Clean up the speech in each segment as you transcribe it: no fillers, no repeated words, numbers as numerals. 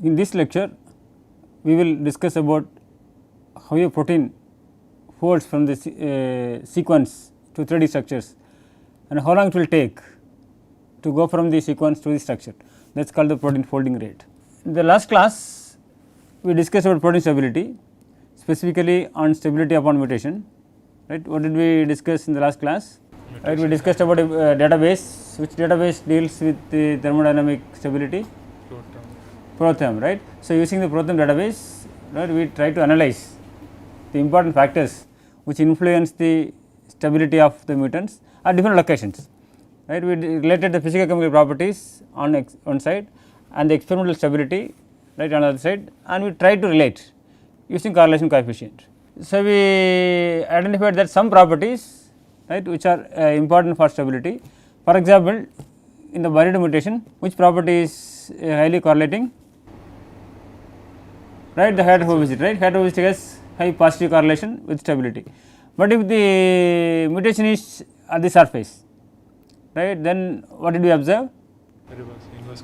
In this lecture, we will discuss about how a protein folds from the sequence to 3D structures and how long it will take to go from the sequence to the structure, that is called the protein folding rate. In the last class, we discussed about protein stability, specifically on stability upon mutation, right. What did we discuss in the last class? Right, we discussed about a database, which database deals with the thermodynamic stability? Protheum, right. So, using the Protheum database, right, we try to analyze the important factors which influence the stability of the mutants at different locations, right. We related the physical chemical properties on one side and the experimental stability, right, on the other side, and we try to relate using correlation coefficient. So, we identified that some properties, right, which are important for stability. For example, in the buried mutation, which property is highly correlating? Right, the hydrophobicity, right, hydrophobicity has high positive correlation with stability. But if the mutation is at the surface, right, then what did we observe?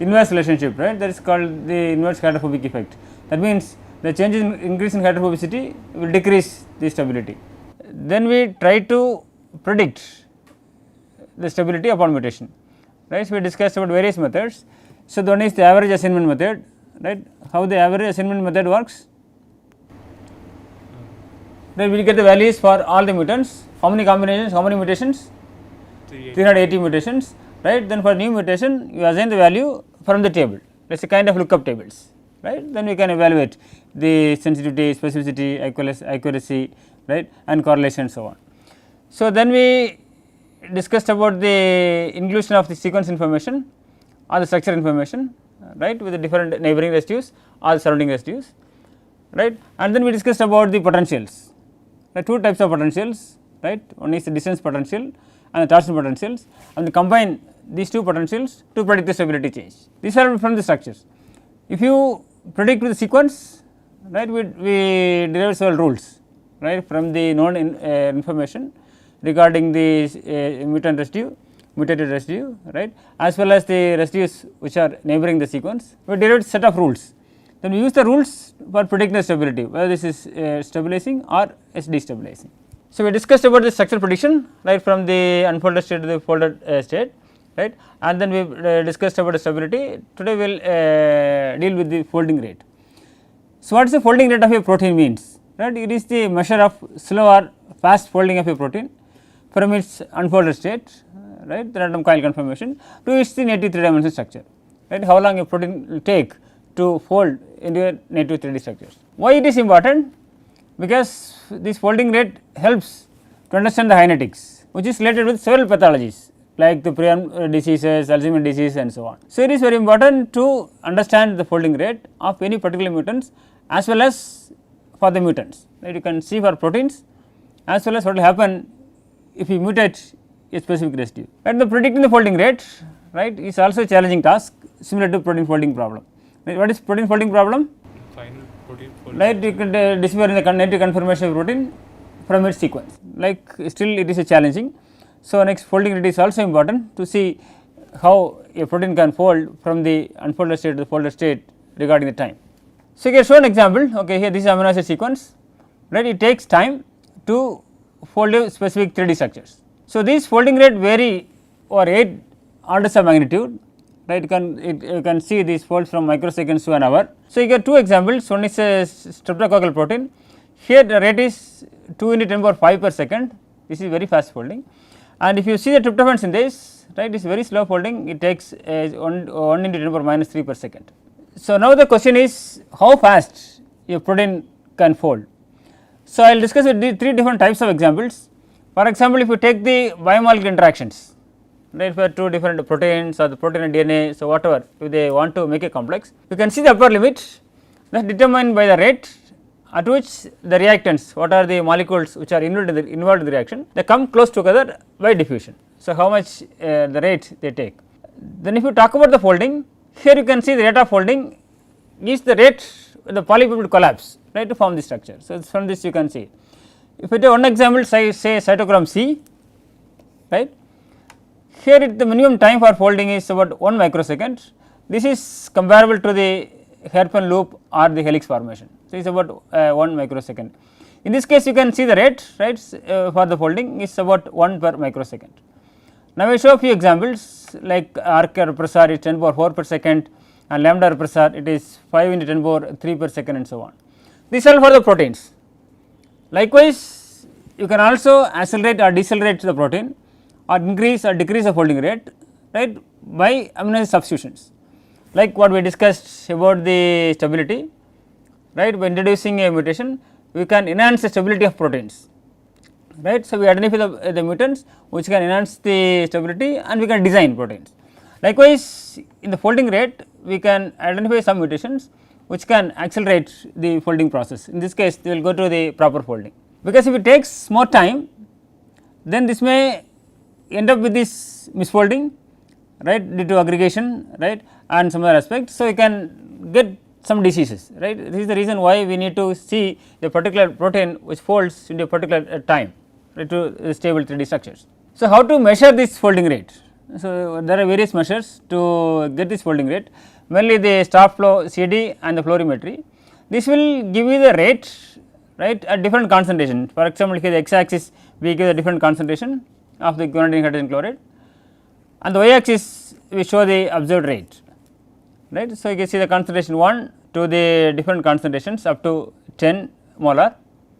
Inverse relationship, right, that is called the inverse hydrophobic effect. That means the change in increase in hydrophobicity will decrease the stability. Then we try to predict the stability upon mutation, right. So, we discussed about various methods. So, the one is the average assignment method, right. How the average assignment method works? Then we will get the values for all the mutants. How many combinations, how many mutations? 380 mutations, right. Then for new mutation, you assign the value from the table, that is a kind of lookup tables, right. Then we can evaluate the sensitivity, specificity, accuracy, right, and correlation and so on. So, then we discussed about the inclusion of the sequence information or the structure information, right, with the different neighboring residues or the surrounding residues, right. And then we discussed about the potentials. There are two types of potentials, right. One is the distance potential and the torsion potentials, and we combine these two potentials to predict the stability change. These are from the structures. If you predict with the sequence, right, we derive several rules, right, from the known information regarding the mutant residue, mutated residue, right, as well as the residues which are neighboring the sequence. We derived set of rules. Then we use the rules for predicting the stability, whether this is stabilizing or is destabilizing. So, we discussed about the structure prediction, right, from the unfolded state to the folded state, right, and then we discussed about the stability. Today we will deal with the folding rate. So, what is the folding rate of a protein means, right? It is the measure of slow or fast folding of a protein from its unfolded state, right, the random coil conformation, to its the native 3 dimensional structure, right. How long a protein will take to fold into a native 3D structures. Why it is important? Because this folding rate helps to understand the kinetics, which is related with several pathologies like the prion diseases, Alzheimer's disease and so on. So, it is very important to understand the folding rate of any particular mutants as well as for the mutants, right. You can see for proteins as well as what will happen if you mutate a specific residue. And the predicting the folding rate, right, is also a challenging task similar to protein folding problem. Right. What is protein folding problem? Final protein folding. Right, you can disappear in the native conformation of protein from its sequence, like still it is a challenging. So, next folding rate is also important to see how a protein can fold from the unfolded state to the folded state regarding the time. So, here show an example, okay, here this is amino acid sequence, right, it takes time to fold a specific 3D structures. So, these folding rate vary over 8 orders of magnitude, right. You can see these folds from microseconds to an hour. So, you get two examples, one is a streptococcal protein, here the rate is 2 into 10 power 5 per second, this is very fast folding, and if you see the tryptophans in this, right, it is very slow folding, it takes 1 into 10 power minus 3 per second. So, now the question is how fast a protein can fold. So, I will discuss with the 3 different types of examples. For example, if you take the biomolecular interactions, right, for 2 different proteins or the protein and DNA, so whatever, if they want to make a complex, you can see the upper limit that is determined by the rate at which the reactants, what are the molecules which are involved in the reaction, they come close together by diffusion. So, how much the rate they take. Then if you talk about the folding, here you can see the rate of folding is the rate the polypeptide collapse, right, to form the structure. So, from this you can see. If you take one example, say cytochrome C, right, here the minimum time for folding is about 1 microsecond. This is comparable to the hairpin loop or the helix formation. So, it is about 1 microsecond. In this case you can see the rate, right, for the folding is about 1 per microsecond. Now, I will show a few examples like arc repressor is 10 power 4 per second and lambda repressor it is 5 into 10 power 3 per second and so on. These are for the proteins. Likewise, you can also accelerate or decelerate the protein or increase or decrease the folding rate, right, by amino acid substitutions, like what we discussed about the stability, right. By introducing a mutation we can enhance the stability of proteins, right. So, we identify the mutants which can enhance the stability and we can design proteins. Likewise, in the folding rate we can identify some mutations which can accelerate the folding process. In this case they will go to the proper folding, because if it takes more time then this may end up with this misfolding, right, due to aggregation, right, and some other aspects. So, you can get some diseases, right. This is the reason why we need to see the particular protein which folds into a particular time, right, to stable 3D structures. So, how to measure this folding rate? So, there are various measures to get this folding rate, mainly the staff flow CD and the florimetry. This will give you the rate, right, at different concentration. For example, here the x axis we give the different concentration of the guanidine hydrogen chloride, and the y axis we show the observed rate, right. So, you can see the concentration 1 to the different concentrations up to 10 molar,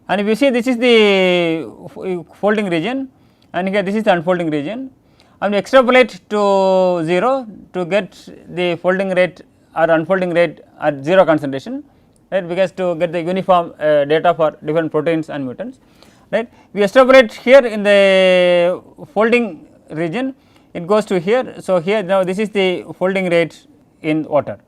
and if you see this is the folding region and here this is the unfolding region, and we extrapolate to 0 to get the folding rate or unfolding rate at 0 concentration, right, because to get the uniform data for different proteins and mutants, right. We extrapolate here in the folding region, it goes to here. So, here now this is the folding rate in water.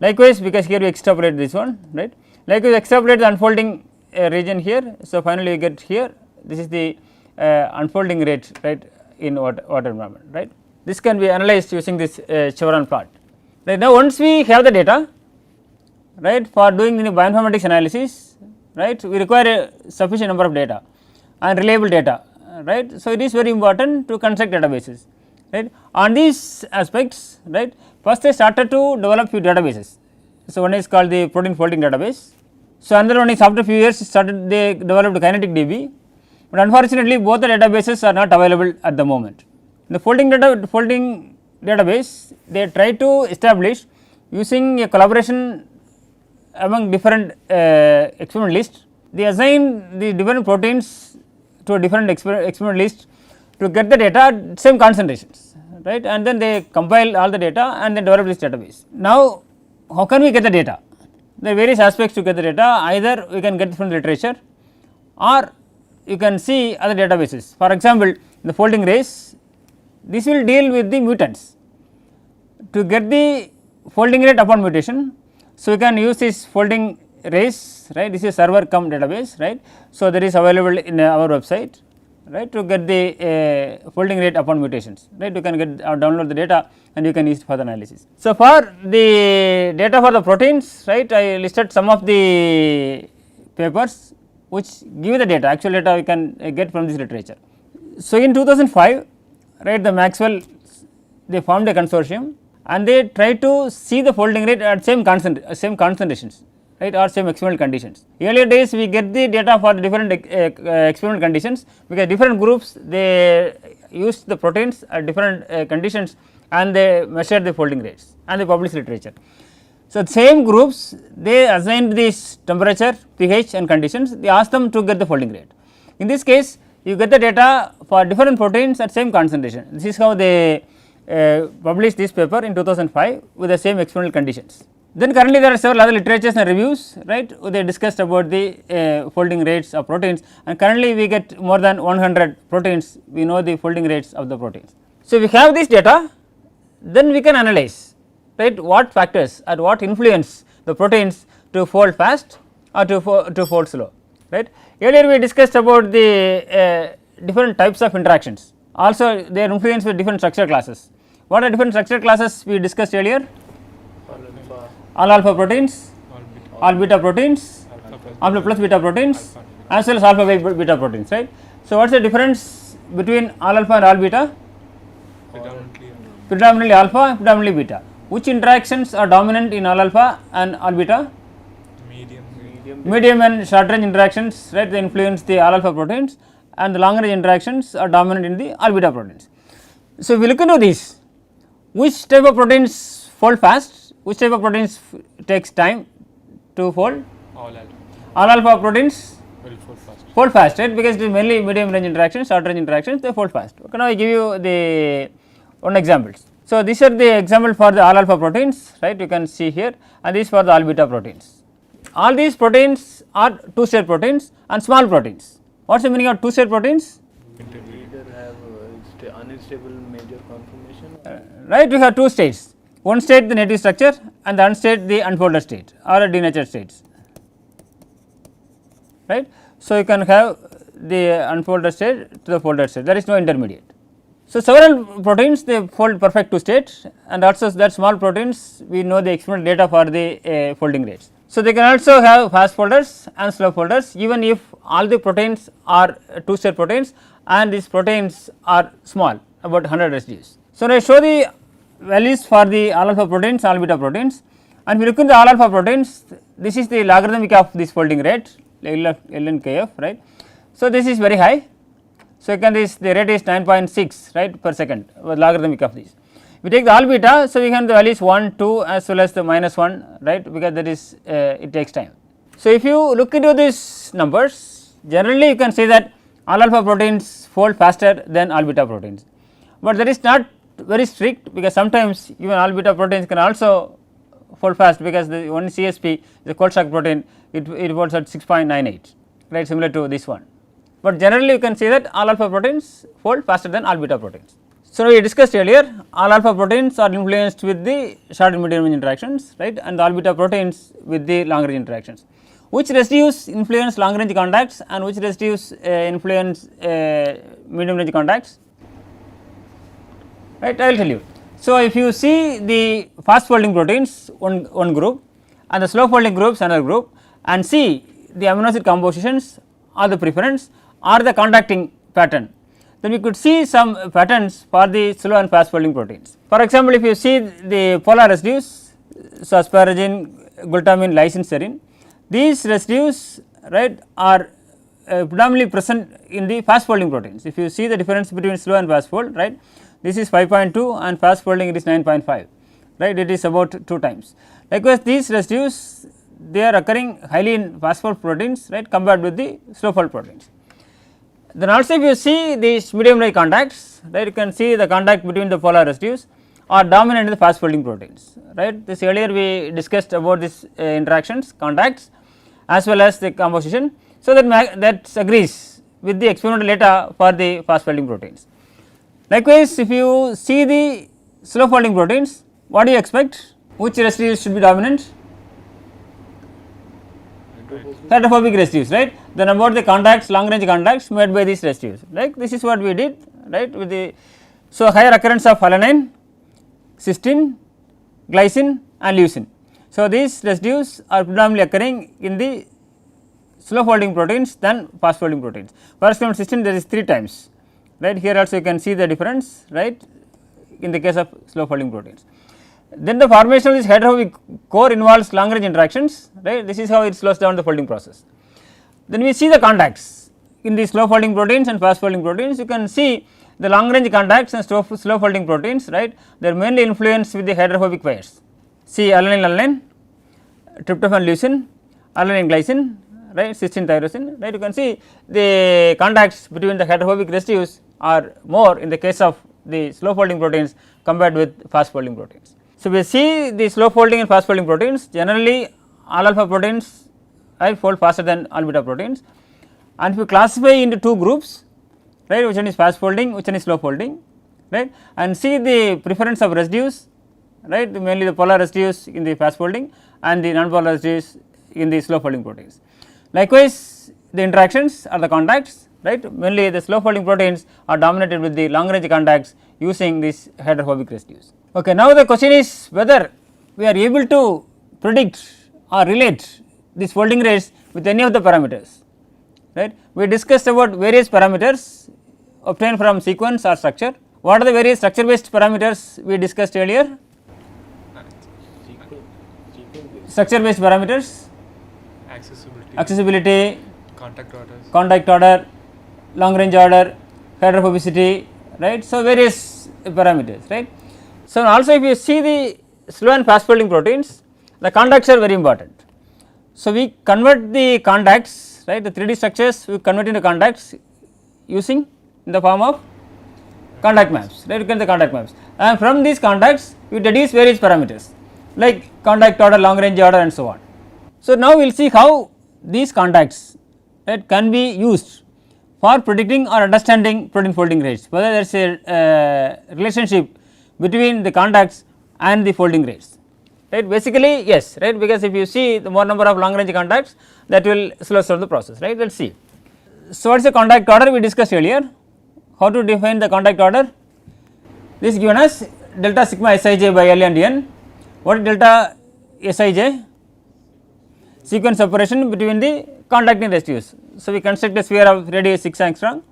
Likewise, because here we extrapolate this one, right. Likewise, extrapolate the unfolding region here. So, finally, we get here this is the unfolding rate, right, in water environment, right. This can be analyzed using this chevron plot, right. Now, once we have the data, right, for doing the bioinformatics analysis, right, we require a sufficient number of data and reliable data, right. So, it is very important to construct databases, right. On these aspects, right, first they started to develop few databases. So, one is called the protein folding database. So, another one is after few years they developed kinetic DB, but unfortunately both the databases are not available at the moment. In the folding database they try to establish using a collaboration among different experiment lists. They assign the different proteins to a different experiment list to get the data at same concentrations, right, and then they compile all the data and then develop this database. Now, how can we get the data? There are various aspects to get the data. Either we can get from the literature or you can see other databases. For example, in the folding race this will deal with the mutants. To get the folding rate upon mutation, so you can use this folding race, right, this is server cum database, right. So, that is available in our website, right, to get the folding rate upon mutations, right. You can get download the data and you can use it for the analysis. So, for the data for the proteins, right, I listed some of the papers which give the data, actual data we can get from this literature. So, in 2005, right, the Maxwell they formed a consortium and they try to see the folding rate at same concentrations, right, or same experimental conditions. Earlier days we get the data for the different experimental conditions, because different groups they used the proteins at different conditions and they measured the folding rates and they published literature. So, same groups they assigned this temperature, pH and conditions, they asked them to get the folding rate. In this case you get the data for different proteins at same concentration. This is how they published this paper in 2005 with the same experimental conditions. Then currently there are several other literatures and reviews, right, they discussed about the folding rates of proteins, and currently we get more than 100 proteins, we know the folding rates of the proteins. So, we have this data, then we can analyze, right, what factors or what influence the proteins to fold fast or to fold slow, right. Earlier we discussed about the different types of interactions, also they are influenced with different structure classes. What are different structure classes we discussed earlier? All alpha proteins, all beta proteins, alpha plus beta proteins, as well as alpha beta proteins, right. So, what is the difference between all alpha and all beta? Predominantly alpha and predominantly beta, which interactions are dominant in all alpha and all beta? Medium and short range interactions, right, they influence the all alpha proteins, and the long range interactions are dominant in the all beta proteins. So, if we look into this, which type of proteins fold fast, which type of proteins takes time to fold? All alpha All alpha proteins will fold fast. fold fast, right, because it is mainly medium range interactions, short range interactions, they fold fast. Okay, now I give you the one examples. So, these are the example for the all alpha proteins, right, you can see here, and these for the all beta proteins. All these proteins are two state proteins and small proteins. What is the meaning of two state proteins? Either have unstable major conformation. Right, we have two states, one state the native structure and the other state the unfolded state or denatured states, right. So, you can have the unfolded state to the folded state, there is no intermediate. So, several proteins they fold perfect two states, and also that small proteins we know the experimental data for the folding rates. So, they can also have fast folders and slow folders even if all the proteins are two state proteins and these proteins are small, about 100 residues. So, now I show the values for the all alpha proteins, all beta proteins, and if you look in the all alpha proteins, this is the logarithmic of this folding rate ln kf, right. So, this is very high. So, you can this the rate is 9.6 right per second logarithmic of this. We take the all beta, so we can the value is 1, 2 as well as the -1, right, because that is it takes time. So, if you look into these numbers, generally you can say that all alpha proteins fold faster than all beta proteins, but that is not very strict, because sometimes even all beta proteins can also fold fast, because the one CSP the cold shock protein it folds at 6.98, right, similar to this one. But generally you can say that all alpha proteins fold faster than all beta proteins. So, we discussed earlier all alpha proteins are influenced with the short and medium range interactions, right, and the all beta proteins with the long range interactions. Which residues influence long range contacts and which residues influence medium range contacts, right, I will tell you. So, if you see the fast folding proteins one group and the slow folding groups another group, and see the amino acid compositions or the preference or the contacting pattern, then we could see some patterns for the slow and fast folding proteins. For example, if you see the polar residues, so asparagine, glutamine, lysine, serine, these residues, right, are predominantly present in the fast folding proteins. If you see the difference between slow and fast fold, right, this is 5.2 and fast folding it is 9.5, right, it is about 2 times. Likewise, these residues they are occurring highly in fast fold proteins, right, compared with the slow fold proteins. Then also if you see these medium range contacts, right, you can see the contact between the polar residues are dominant in the fast folding proteins, right. This earlier we discussed about this interactions, contacts as well as the composition. So, that agrees with the experimental data for the fast folding proteins. Likewise, if you see the slow folding proteins, what do you expect? Which residues should be dominant? Hydrophobic residues, right. Then about the contacts, long range contacts made by these residues, like this is what we did, right, with the. So, higher occurrence of alanine, cysteine, glycine and leucine. So, these residues are predominantly occurring in the slow folding proteins than fast folding proteins. For example, cysteine there is 3 times, right, here also you can see the difference, right, in the case of slow folding proteins. Then the formation of this hydrophobic core involves long range interactions, right, this is how it slows down the folding process. Then we see the contacts in the slow folding proteins and fast folding proteins, you can see the long range contacts and slow folding proteins, right, they are mainly influenced with the hydrophobic pairs. See alanine alanine, tryptophan leucine, alanine glycine, right, cysteine tyrosine, right, you can see the contacts between the hydrophobic residues are more in the case of the slow folding proteins compared with fast folding proteins. So, we see the slow folding and fast folding proteins, generally all alpha proteins fold faster than all beta proteins, and if you classify into 2 groups, right, which one is fast folding, which one is slow folding, right, and see the preference of residues, right, mainly the polar residues in the fast folding and the non-polar residues in the slow folding proteins. Likewise, the interactions or the contacts, right, mainly the slow folding proteins are dominated with the long range contacts using these hydrophobic residues. Okay, now the question is whether we are able to predict or relate these folding rates with any of the parameters, right. We discussed about various parameters obtained from sequence or structure. What are the various structure based parameters we discussed earlier? structure based parameters, accessibility, contact order, long range order, hydrophobicity, right. So, various parameters, right. So, also if you see the slow and fast folding proteins, the contacts are very important. So, we convert the contacts, right, the 3D structures we convert into contacts using in the form of contact maps, right. You get the contact maps, and from these contacts you deduce various parameters like contact order, long range order, and so on. So, now we will see how these contacts, right, can be used for predicting or understanding protein folding rates, whether there is a relationship between the contacts and the folding rates, right. Basically yes, right, because if you see the more number of long range contacts, that will slow down the process, right. Let us see. So, what is the contact order we discussed earlier? How to define the contact order? This is given as delta sigma Sij by L and N. What is delta Sij? Sequence separation between the contacting residues. So, we construct a sphere of radius 6 angstrom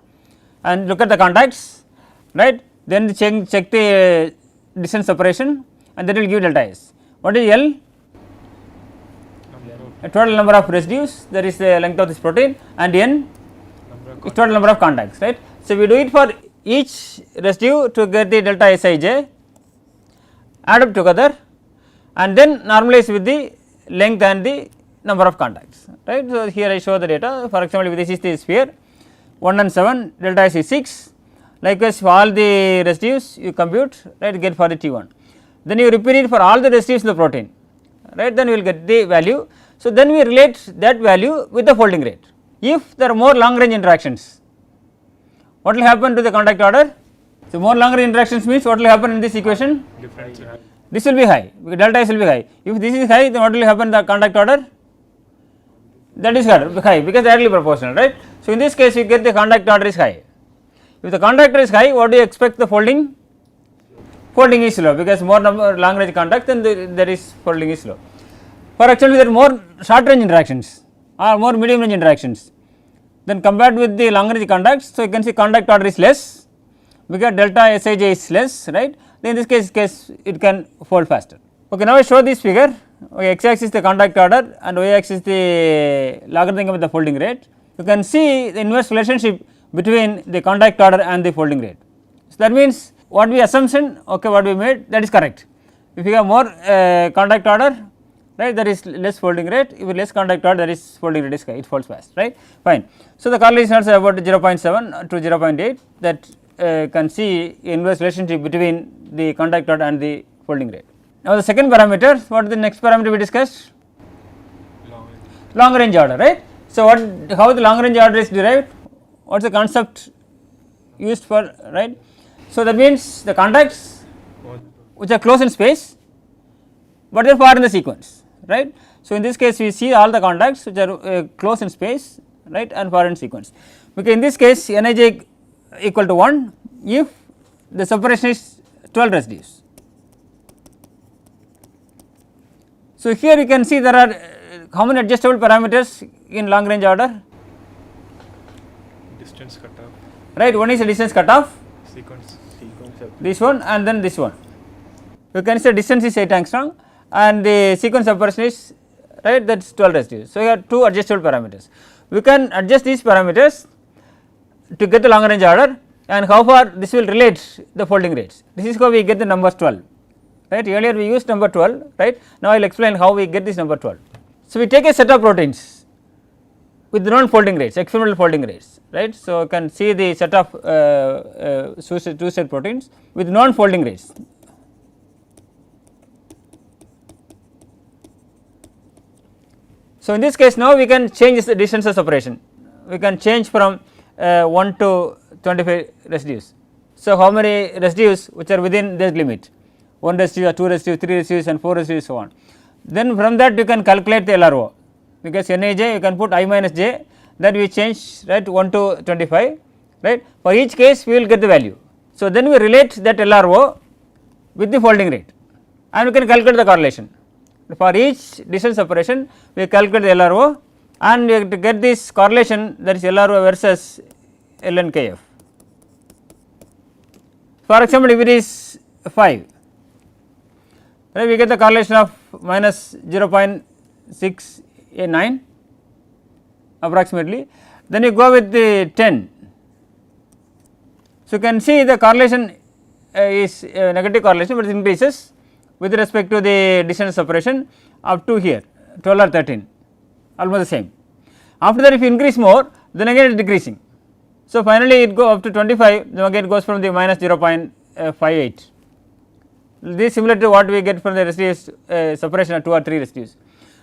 and look at the contacts, right. Then check the distance separation, and that will give delta S. What is L? A total number of residues, that is the length of this protein, and N is total number of contacts, right. So, we do it for each residue to get the delta Sij, add up together and then normalize with the length and the number of contacts, right. So, here I show the data. For example, if this is the sphere 1 and 7, delta S is 6. Likewise, for all the residues you compute, right, get for the T1. Then you repeat it for all the residues in the protein, right, then we will get the value. So, then we relate that value with the folding rate. If there are more long range interactions, what will happen to the contact order? So, more long range interactions means what will happen in this equation? This will be high, because delta S will be high. If this is high, then what will happen in the contact order? That is high, because directly proportional, right. So, in this case you get the contact order is high. If the contact order is high, what do you expect the folding? Folding is slow, because more number long range contacts, then there is folding is slow. For example, there are more short range interactions or more medium range interactions, then compared with the long range contacts. So, you can see contact order is less, because delta Sij is less, right. Then in this case it can fold faster. Okay, now I show this figure. Okay, x axis the contact order and y axis the logarithm of the folding rate. You can see the inverse relationship between the contact order and the folding rate. So, that means what we assumption, okay, what we made, that is correct. If you have more contact order, right, there is less folding rate. If less contact order, there is folding rate is high, it folds fast, right, fine. So, the correlation is also about 0.7 to 0.8, that can see inverse relationship between the contact order and the folding rate. Now, the second parameter, what is the next parameter we discussed? Long range order, right. So, how the long range order is derived? What is the concept used for, right. So, that means the contacts which are close in space, but they are far in the sequence, right. So, in this case we see all the contacts which are close in space, right, and far in sequence, because in this case Nij equal to 1 if the separation is 12 residues. So, here you can see there are how many adjustable parameters in long range order? Distance cutoff. Right, one is the distance cutoff, Sequence. this one and then this one. You can say distance is 8 angstrom and the sequence separation is, right, that is 12 residues. So, you have two adjustable parameters. We can adjust these parameters to get the long range order, and how far this will relate the folding rates. This is how we get the numbers 12. Right, earlier we used number 12, right. Now, I will explain how we get this number 12. So, we take a set of proteins with known folding rates, experimental folding rates, right. So, you can see the set of two set proteins with known folding rates. So, in this case now we can change the distance of separation, we can change from 1 to 25 residues. So, how many residues which are within this limit? 1 residue or 2 residues, 3 residues and 4 residues, so on. Then from that you can calculate the LRO, because Nij you can put I minus j, that we change, right, 1 to 25, right. For each case we will get the value. So, then we relate that LRO with the folding rate and we can calculate the correlation. For each distance separation we calculate the LRO and we have to get this correlation, that is LRO versus ln kf. For example, if it is 5, right, we get the correlation of minus 0.689 approximately, then you go with the 10. So, you can see the correlation is negative correlation, but it increases with respect to the distance separation up to here 12 or 13, almost the same. After that, if you increase more, then again it is decreasing. So, finally it go up to 25, then again it goes from the minus 0.58. This is similar to what we get from the residues separation of 2 or 3 residues.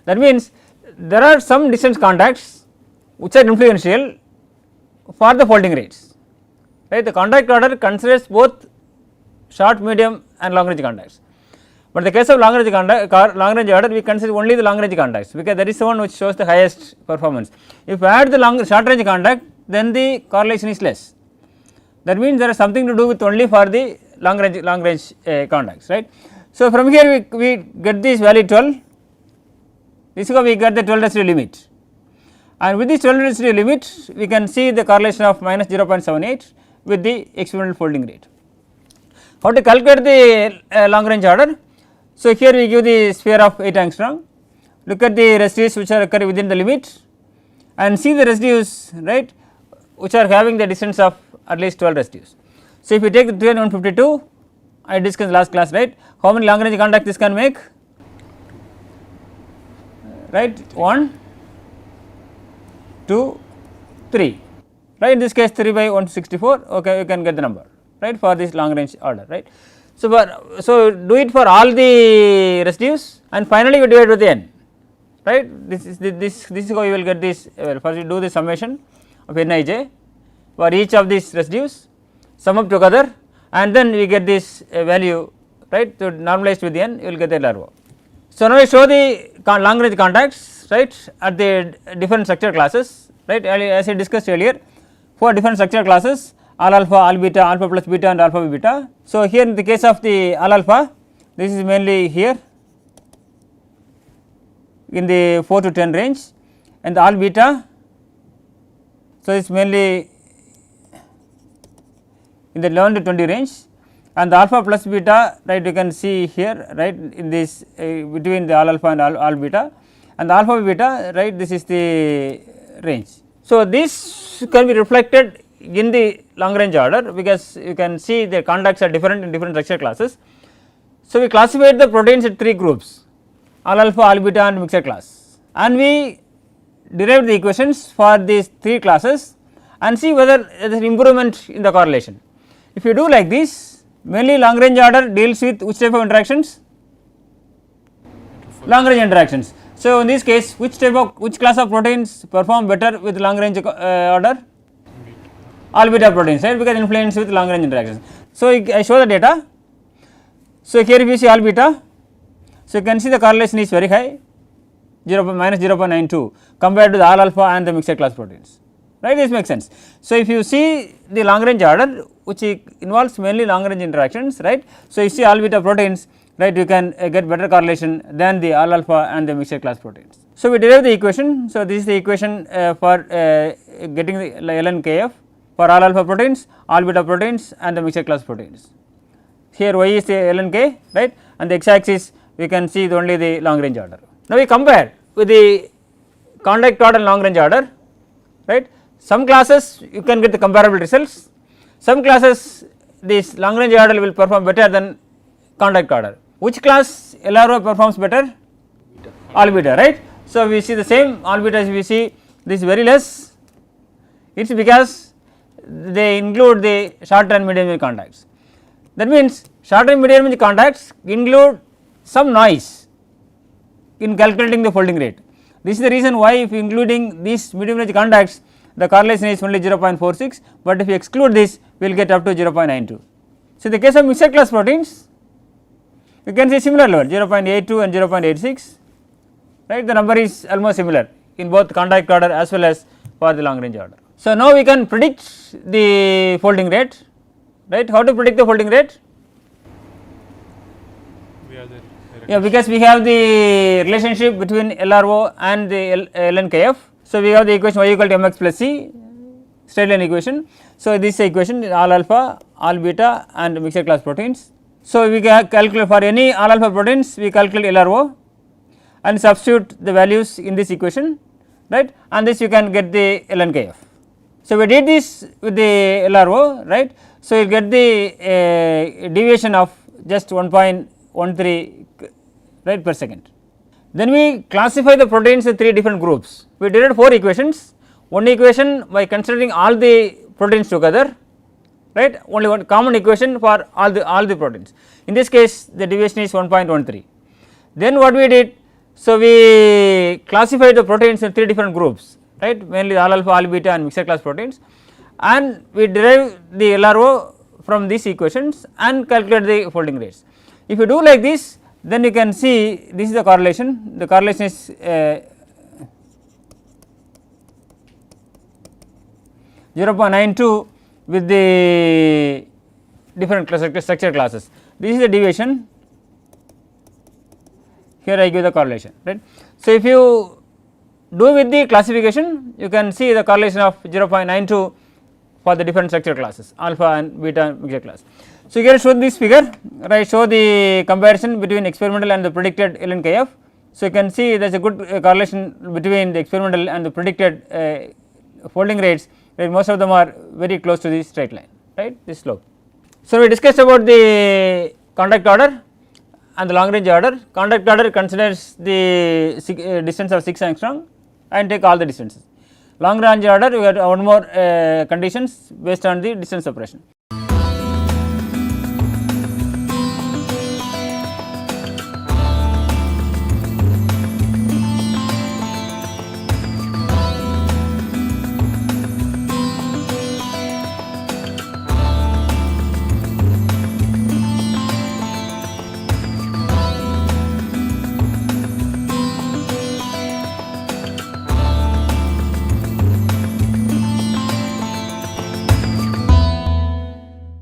That means there are some distance contacts which are influential for the folding rates, right. The contact order considers both short, medium and long range contacts, but in the case of long range order we consider only the long range contacts, because that is the one which shows the highest performance. If you add the short range contact, then the correlation is less. That means there is something to do with only for the long range contacts, right. So, from here we get this value 12, this is how we get the 12 residue limit, and with this 12 residue limit we can see the correlation of minus 0.78 with the experimental folding rate. How to calculate the long range order? So, here we give the sphere of 8 angstrom, look at the residues which are occurring within the limit and see the residues, right, which are having the distance of at least 12 residues. So, if you take the 352, I discussed last class, right, how many long range contacts this can make, right, 1, 2, 3, right, in this case 3 by 164, okay, you can get the number, right, for this long range order, right. So, do it for all the residues and finally you divide with the n, right. This is how you will get this. First you do the summation of nij for each of these residues, sum up together and then we get this value, right. So, normalized with the n you will get the LRO. So, now I show the long range contacts, right, at the different structure classes, right, as I discussed earlier, 4 different structure classes, all alpha, all beta, alpha plus beta and alpha beta. So, here in the case of the all alpha, this is mainly here in the 4 to 10 range, and the all beta, so it is mainly in the 11 to 20 range, and the alpha plus beta, right, you can see here, right, in this between the all alpha and all beta, and the alpha beta, right, this is the range. So, this can be reflected in the long range order, because you can see the contacts are different in different structure classes. So, we classified the proteins in 3 groups, all alpha, all beta and mixed class, and we derived the equations for these 3 classes and see whether there is improvement in the correlation. If you do like this, mainly long range order deals with which type of interactions? Long range interactions. So, in this case which class of proteins perform better with long range order? All beta proteins, right, because influence with long range interactions. So, I show the data. So, here if you see all beta, so you can see the correlation is very high, minus 0.92 compared to the all alpha and the mixed class proteins, right, this makes sense. So, if you see the long range order which involves mainly long range interactions, right. So, you see all beta proteins, right, you can get better correlation than the all alpha and the mixed class proteins. So, we derive the equation. So, this is the equation for getting the ln kf for all alpha proteins, all beta proteins and the mixed class proteins. Here y is the ln k, right, and the x axis we can see only the long range order. Now, we compare with the contact order and long range order, right. Some classes you can get the comparable results, some classes this long range order will perform better than contact order. Which class LRO performs better? Beta. All beta, right. So, we see the same all beta, we see this very less, it is because they include the short and medium range contacts. That means, short and medium range contacts include some noise in calculating the folding rate. This is the reason why if including these medium range contacts, the correlation is only 0.46, but if you exclude this we will get up to 0.92. So, in the case of mixed class proteins, you can see similar level 0.82 and 0.86, right, the number is almost similar in both contact order as well as for the long range order. So, now we can predict the folding rate, right. How to predict the folding rate? Yeah, because we have the relationship between LRO and the ln kf. So, we have the equation y equal to mx plus c, straight line equation. So, this equation all alpha, all beta and mixed class proteins, So, we calculate for any all alpha proteins, we calculate LRO and substitute the values in this equation, right, and this you can get the ln kf. So, we did this with the LRO, right. So, you get the deviation of just 1.13 right per second. Then we classify the proteins in 3 different groups. We did 4 equations, one equation by considering all the proteins together, right, only one common equation for all the proteins. In this case the deviation is 1.13. Then what we did, so we classified the proteins in 3 different groups, right, mainly all alpha, all beta and mixed class proteins, and we derive the LRO from these equations and calculate the folding rates. If you do like this, then you can see this is the correlation is 0.92 with the different structure classes. This is the deviation, here I give the correlation, right. So, if you do with the classification, you can see the correlation of 0.92 for the different structure classes alpha and beta and mixture class. So, here show this figure, right, show the comparison between experimental and the predicted ln kf. So, you can see there is a good correlation between the experimental and the predicted folding rates, where most of them are very close to this straight line, right, this slope. So, we discussed about the contact order and the long range order. Contact order considers the distance of 6 angstrom and take all the distances. Long range order we have one more conditions based on the distance separation.